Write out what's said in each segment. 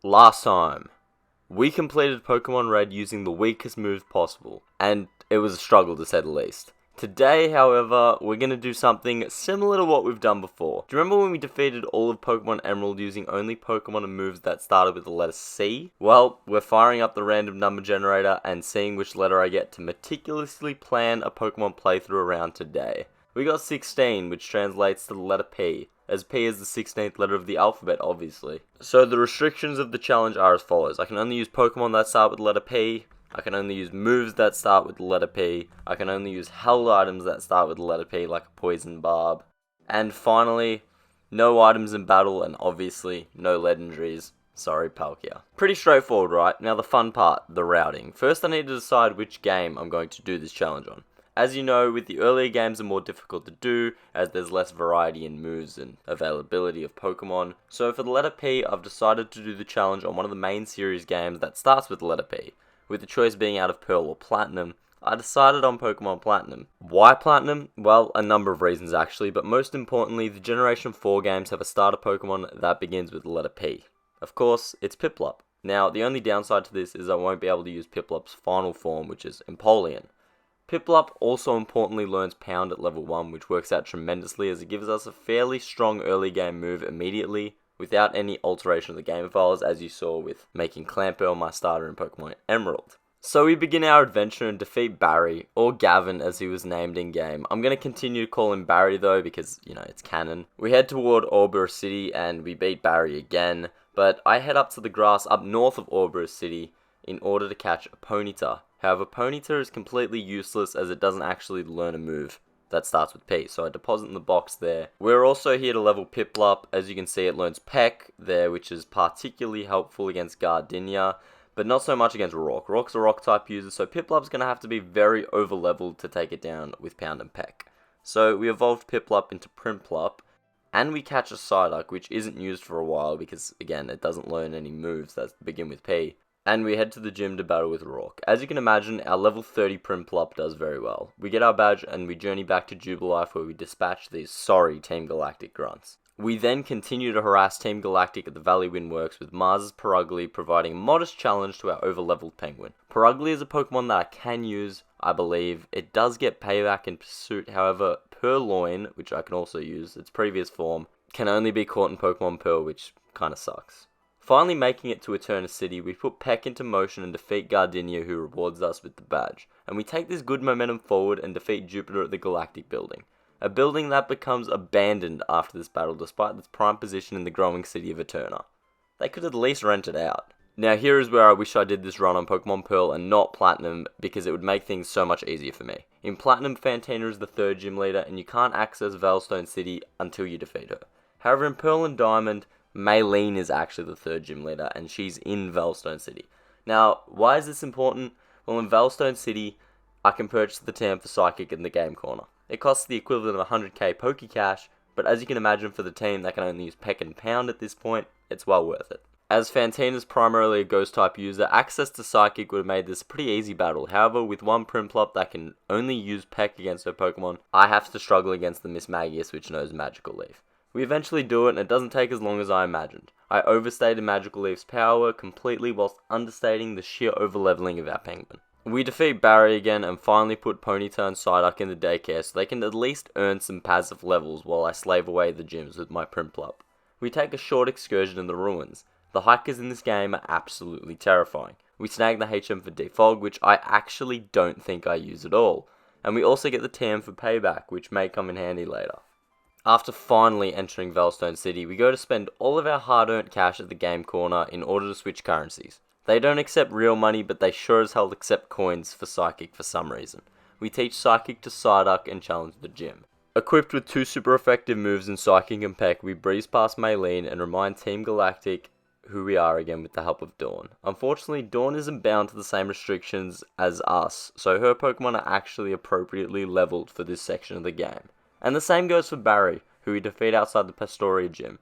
Last time, we completed Pokemon Red using the weakest moves possible, and it was a struggle to say the least. Today, however, we're going to do something similar to what we've done before. Do you remember when we defeated all of Pokemon Emerald using only Pokemon and moves that started with the letter C? Well, we're firing up the random number generator and seeing which letter I get to meticulously plan a Pokemon playthrough around today. We got 16, which translates to the letter P, as P is the 16th letter of the alphabet, obviously. So the restrictions of the challenge are as follows. I can only use Pokemon that start with the letter P. I can only use moves that start with the letter P. I can only use held items that start with the letter P, like a poison barb. And finally, no items in battle, and obviously, no legendaries. Sorry, Palkia. Pretty straightforward, right? Now the fun part, the routing. First I need to decide which game I'm going to do this challenge on. As you know, with the earlier games are more difficult to do, as there's less variety in moves and availability of Pokemon. So for the letter P, I've decided to do the challenge on one of the main series games that starts with the letter P. With the choice being out of Pearl or Platinum, I decided on Pokemon Platinum. Why Platinum? Well, a number of reasons actually, but most importantly, the Generation 4 games have a starter Pokemon that begins with the letter P. Of course, it's Piplup. Now, the only downside to this is I won't be able to use Piplup's final form, which is Empoleon. Piplup also importantly learns Pound at level 1, which works out tremendously as it gives us a fairly strong early game move immediately, without any alteration of the game files, as you saw with making Clamperl my starter in Pokemon Emerald. So we begin our adventure and defeat Barry, or Gavin as he was named in game. I'm going to continue to call him Barry though, because, it's canon. We head toward Orbor City and we beat Barry again, but I head up to the grass up north of Orbor City in order to catch a Ponyta. However, Ponyta is completely useless as it doesn't actually learn a move that starts with P, so I deposit in the box there. We're also here to level Piplup. As you can see, it learns Peck there, which is particularly helpful against Gardenia, but not so much against Rock. Rock's a rock type user, so Piplup's going to have to be very over leveled to take it down with Pound and Peck. So we evolved Piplup into Primplup, and we catch a Psyduck, which isn't used for a while because, again, it doesn't learn any moves that begin with P. And we head to the gym to battle with Rourke. As you can imagine, our level 30 Primplup does very well. We get our badge and we journey back to Jubilife where we dispatch these sorry Team Galactic grunts. We then continue to harass Team Galactic at the Valley Windworks with Mars's Purugly providing a modest challenge to our over-leveled Penguin. Purugly is a Pokemon that I can use, I believe. It does get payback in Pursuit, however, Purloin, which I can also use, its previous form, can only be caught in Pokemon Pearl, which kinda sucks. Finally making it to Eterna City, we put Peck into motion and defeat Gardenia, who rewards us with the badge. And we take this good momentum forward and defeat Jupiter at the Galactic Building. A building that becomes abandoned after this battle despite its prime position in the growing city of Eterna. They could at least rent it out. Now here is where I wish I did this run on Pokemon Pearl and not Platinum, because it would make things so much easier for me. In Platinum, Fantina is the third gym leader and you can't access Veilstone City until you defeat her. However, in Pearl and Diamond, Maylene is actually the third gym leader, and she's in Veilstone City. Now, why is this important? Well, in Veilstone City, I can purchase the TM for Psychic in the game corner. It costs the equivalent of 100k Pokecash, but as you can imagine for the team that can only use Peck and Pound at this point, it's well worth it. As Fantina is primarily a Ghost type user, access to Psychic would have made this a pretty easy battle. However, with one Primplup that can only use Peck against her Pokemon, I have to struggle against the Miss Magius, which knows Magical Leaf. We eventually do it, and it doesn't take as long as I imagined. I overstated Magical Leaf's power completely whilst understating the sheer overleveling of our Penguin. We defeat Barry again and finally put Ponyta and Psyduck in the daycare so they can at least earn some passive levels while I slave away the gyms with my Primplup. We take a short excursion in the ruins. The hikers in this game are absolutely terrifying. We snag the HM for Defog, which I actually don't think I use at all. And we also get the TM for Payback, which may come in handy later. After finally entering Veilstone City, we go to spend all of our hard-earned cash at the game corner in order to switch currencies. They don't accept real money, but they sure as hell accept coins for Psychic for some reason. We teach Psychic to Psyduck and challenge the gym. Equipped with two super effective moves in Psychic and Peck, we breeze past Maylene and remind Team Galactic who we are again with the help of Dawn. Unfortunately, Dawn isn't bound to the same restrictions as us, so her Pokemon are actually appropriately leveled for this section of the game. And the same goes for Barry, who we defeat outside the Pastoria Gym.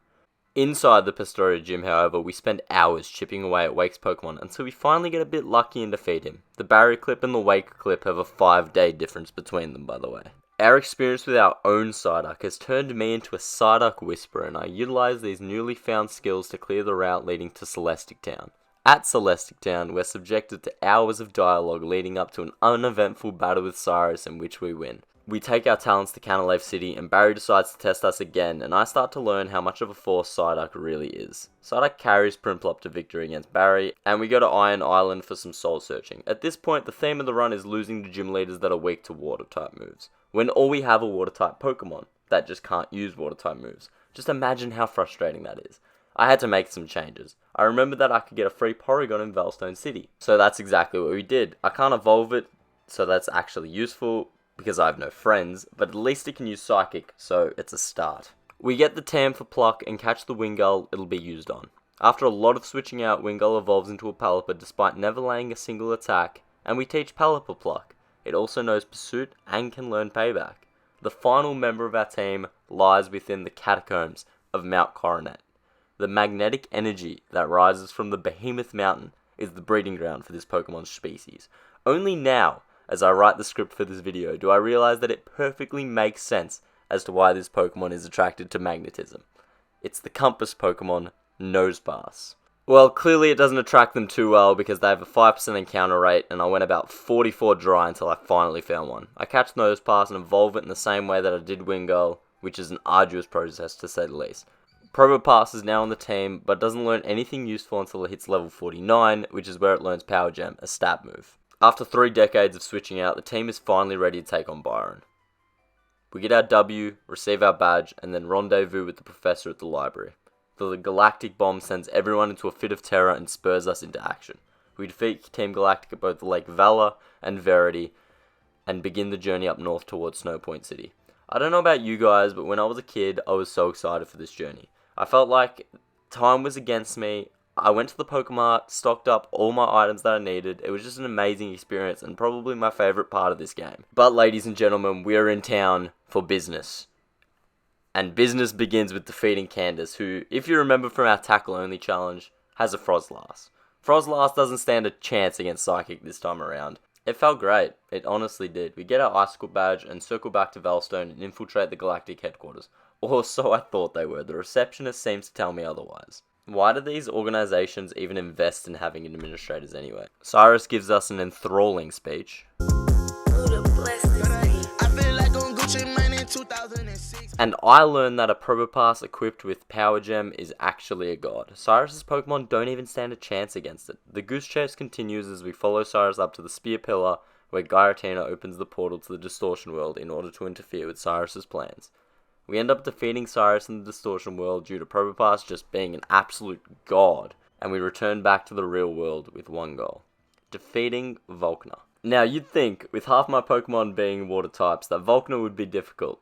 Inside the Pastoria Gym, however, we spend hours chipping away at Wake's Pokemon until we finally get a bit lucky and defeat him. The Barry clip and the Wake clip have a 5-day difference between them, by the way. Our experience with our own Psyduck has turned me into a Psyduck Whisperer, and I utilize these newly found skills to clear the route leading to Celestic Town. At Celestic Town, we're subjected to hours of dialogue leading up to an uneventful battle with Cyrus in which we win. We take our talents to Canalave City, and Barry decides to test us again, and I start to learn how much of a force Psyduck really is. Psyduck carries Prinplup to victory against Barry, and we go to Iron Island for some soul searching. At this point, the theme of the run is losing to gym leaders that are weak to water type moves, when all we have are water type Pokemon that just can't use water type moves. Just imagine how frustrating that is. I had to make some changes. I remembered that I could get a free Porygon in Veilstone City, so that's exactly what we did. I can't evolve it, so that's actually useful, because I have no friends, but at least it can use Psychic, so it's a start. We get the Tam for Pluck and catch the Wingull it'll be used on. After a lot of switching out, Wingull evolves into a Pelipper despite never laying a single attack, and we teach Pelipper Pluck. It also knows Pursuit and can learn Payback. The final member of our team lies within the catacombs of Mount Coronet. The magnetic energy that rises from the Behemoth Mountain is the breeding ground for this Pokemon species. Only now, as I write the script for this video, do I realize that it perfectly makes sense as to why this Pokemon is attracted to magnetism. It's the compass Pokemon, Nosepass. Well, clearly it doesn't attract them too well because they have a 5% encounter rate, and I went about 44 dry until I finally found one. I catch Nosepass and evolve it in the same way that I did Wingull, which is an arduous process to say the least. Probopass is now on the team, but doesn't learn anything useful until it hits level 49, which is where it learns Power Gem, a stab move. After 3 decades of switching out, the team is finally ready to take on Byron. We get our W, receive our badge, and then rendezvous with the professor at the library. The Galactic Bomb sends everyone into a fit of terror and spurs us into action. We defeat Team Galactic at both Lake Valor and Verity, and begin the journey up north towards Snow Point City. I don't know about you guys, but when I was a kid, I was so excited for this journey. I felt like time was against me. I went to the Pokemart, stocked up all my items that I needed. It was just an amazing experience and probably my favourite part of this game. But ladies and gentlemen, we're in town for business. And business begins with defeating Candace, who, if you remember from our Tackle Only challenge, has a Frozlass. Frozlass doesn't stand a chance against Psychic this time around. It felt great. It honestly did. We get our Icicle badge and circle back to Veilstone and infiltrate the Galactic headquarters. Or so I thought they were. The receptionist seems to tell me otherwise. Why do these organizations even invest in having administrators anyway? Cyrus gives us an enthralling speech. And I learned that a Probopass equipped with Power Gem is actually a god. Cyrus's Pokemon don't even stand a chance against it. The Goose Chase continues as we follow Cyrus up to the Spear Pillar, where Giratina opens the portal to the Distortion World in order to interfere with Cyrus's plans. We end up defeating Cyrus in the Distortion World due to Probopass just being an absolute god, and we return back to the real world with one goal: defeating Volkner. Now, you'd think, with half my Pokemon being water types, that Volkner would be difficult.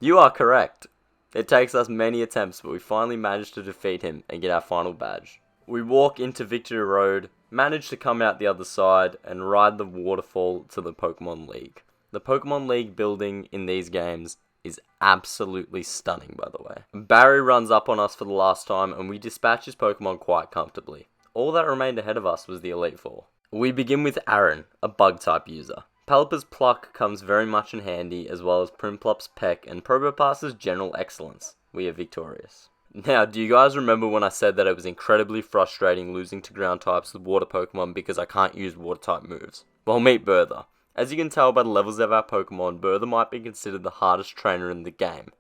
You are correct. It takes us many attempts, but we finally manage to defeat him and get our final badge. We walk into Victory Road, manage to come out the other side, and ride the waterfall to the Pokemon League. The Pokemon League building in these games is absolutely stunning, by the way. Barry runs up on us for the last time, and we dispatch his Pokemon quite comfortably. All that remained ahead of us was the Elite Four. We begin with Aaron, a Bug-type user. Pelipper's Pluck comes very much in handy, as well as Prinplup's Peck and Probopass's General Excellence. We are victorious. Now, do you guys remember when I said that it was incredibly frustrating losing to ground types with water Pokemon because I can't use water type moves? Well, meet Bertha. As you can tell by the levels of our Pokemon, Bertha might be considered the hardest trainer in the game.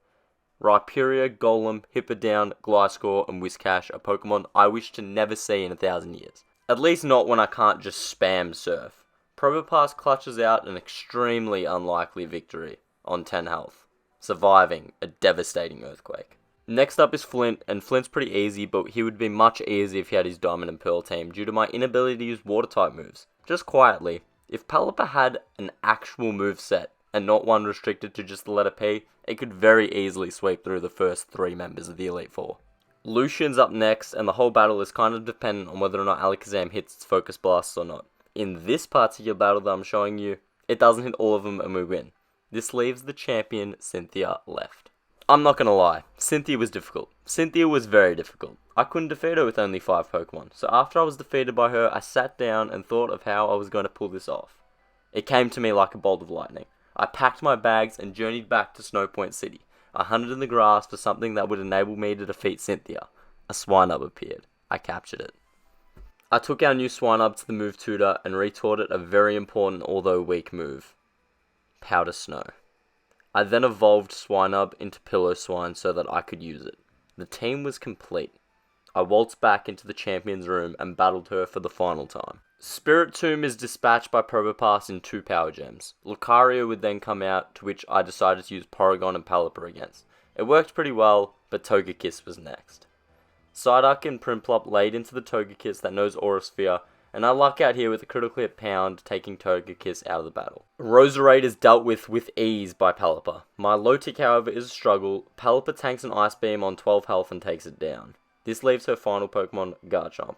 Rhyperior, Golem, Hippowdon, Gliscor, and Whiscash are Pokemon I wish to never see in 1,000 years. At least not when I can't just spam Surf. Probopass clutches out an extremely unlikely victory on 10 health, surviving a devastating earthquake. Next up is Flint, and Flint's pretty easy, but he would be much easier if he had his Diamond and Pearl team due to my inability to use water type moves. Just quietly, if Pelipper had an actual move set and not one restricted to just the letter P, it could very easily sweep through the first 3 members of the Elite Four. Lucian's up next, and the whole battle is kind of dependent on whether or not Alakazam hits its Focus Blasts or not. In this particular battle that I'm showing you, it doesn't hit all of them and we win. This leaves the champion, Cynthia, left. I'm not gonna lie, Cynthia was difficult. Cynthia was very difficult. I couldn't defeat her with only 5 Pokemon, so after I was defeated by her, I sat down and thought of how I was going to pull this off. It came to me like a bolt of lightning. I packed my bags and journeyed back to Snowpoint City. I hunted in the grass for something that would enable me to defeat Cynthia. A swinub appeared. I captured it. I took our new swinub to the move tutor and retaught it a very important although weak move. Powder Snow. I then evolved Swinub into Pillow Swine so that I could use it. The team was complete. I waltzed back into the champion's room and battled her for the final time. Spirit Tomb is dispatched by Probopass in 2 power gems. Lucario would then come out, to which I decided to use Porygon and Pelipper against. It worked pretty well, but Togekiss was next. Psyduck and Prinplup laid into the Togekiss that knows Aura Sphere, and I luck out here with a critical hit pound, taking Togekiss out of the battle. Roserade is dealt with ease by Pelipper. My low tick, however, is a struggle. Pelipper tanks an Ice Beam on 12 health and takes it down. This leaves her final Pokemon, Garchomp.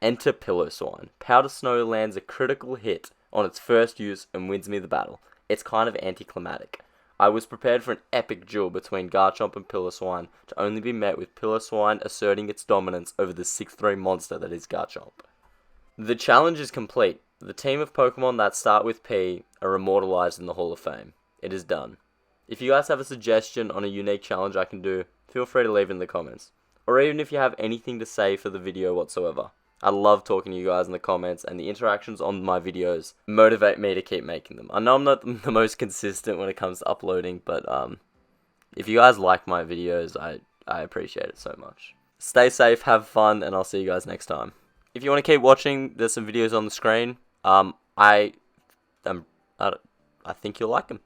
Enter Pillow-Swine. Powder Snow lands a critical hit on its first use and wins me the battle. It's kind of anticlimactic. I was prepared for an epic duel between Garchomp and Pillow-Swine to only be met with Pillow-Swine asserting its dominance over the 6'3 monster that is Garchomp. The challenge is complete. The team of Pokemon that start with P are immortalized in the Hall of Fame. It is done. If you guys have a suggestion on a unique challenge I can do, feel free to leave it in the comments. Or even if you have anything to say for the video whatsoever. I love talking to you guys in the comments, and the interactions on my videos motivate me to keep making them. I know I'm not the most consistent when it comes to uploading, but if you guys like my videos, I appreciate it so much. Stay safe, have fun, and I'll see you guys next time. If you want to keep watching, there's some videos on the screen. I think you'll like them.